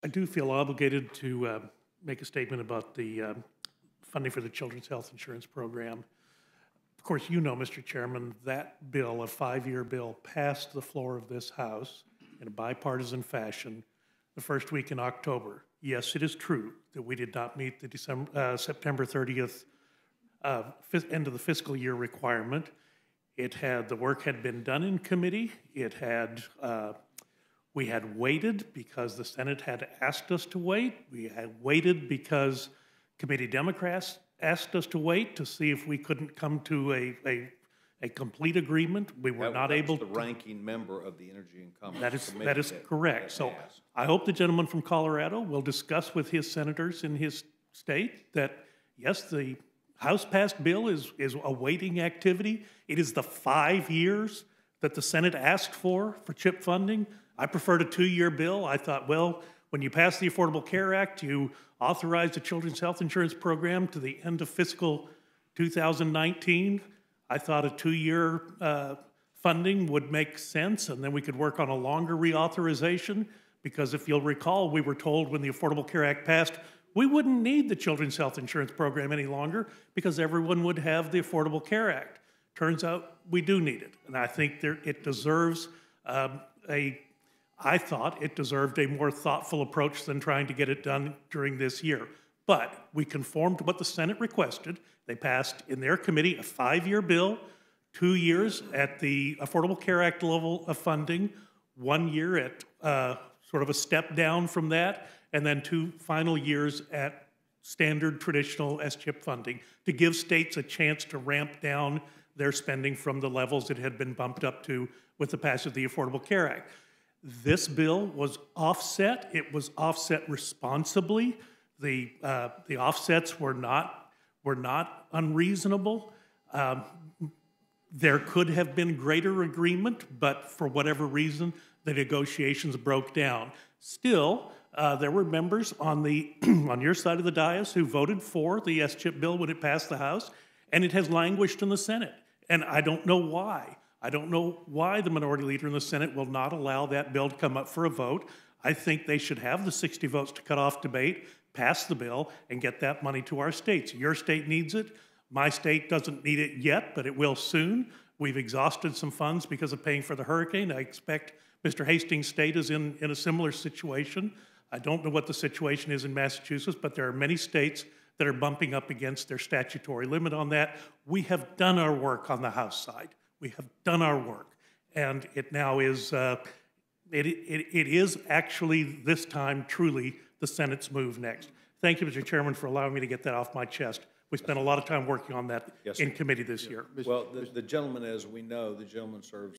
I do feel obligated to make a statement about the funding for the Children's Health Insurance Program. Of course, you know, Mr. Chairman, that bill, a 5-year bill, passed the floor of this House in a bipartisan fashion the first week in October. Yes, it is true that we did not meet the September 30th end of the fiscal year requirement. The work had been done in committee. We had waited because the Senate had asked us to wait. We had waited because committee Democrats asked us to wait to see if we couldn't come to a complete agreement. We were not able to. The ranking member of the Energy and Commerce Committee. That is correct. So I hope the gentleman from Colorado will discuss with his senators in his state that, yes, the House-passed bill is awaiting activity. It is the 5 years that the Senate asked for CHIP funding. I preferred a 2-year bill. I thought, well, when you pass the Affordable Care Act, you authorize the Children's Health Insurance Program to the end of fiscal 2019. I thought a 2-year funding would make sense, and then we could work on a longer reauthorization, because if you'll recall, we were told when the Affordable Care Act passed, we wouldn't need the Children's Health Insurance Program any longer because everyone would have the Affordable Care Act. Turns out we do need it, and I think it deserves I thought it deserved a more thoughtful approach than trying to get it done during this year. But we conformed to what the Senate requested. They passed in their committee a 5-year bill, 2 years at the Affordable Care Act level of funding, 1 year at sort of a step down from that, and then 2 final years at standard traditional SCHIP funding to give states a chance to ramp down their spending from the levels it had been bumped up to with the passage of the Affordable Care Act. This bill was offset. It was offset responsibly. The offsets were not unreasonable. There could have been greater agreement, but for whatever reason, the negotiations broke down. Still, there were members on on your side of the dais who voted for the SCHIP bill when it passed the House, and it has languished in the Senate. And I don't know why. I don't know why the minority leader in the Senate will not allow that bill to come up for a vote. I think they should have the 60 votes to cut off debate, pass the bill, and get that money to our states. Your state needs it. My state doesn't need it yet, but it will soon. We've exhausted some funds because of paying for the hurricane. I expect Mr. Hastings' state is in a similar situation. I don't know what the situation is in Massachusetts, but there are many states that are bumping up against their statutory limit on that. We have done our work on the House side. We have done our work, and it now is, it is actually this time truly the Senate's move next. Thank you, Mr. Chairman, for allowing me to get that off my chest. We spent a lot of time working on that in committee this year. Well, the gentleman, as we know, the gentleman serves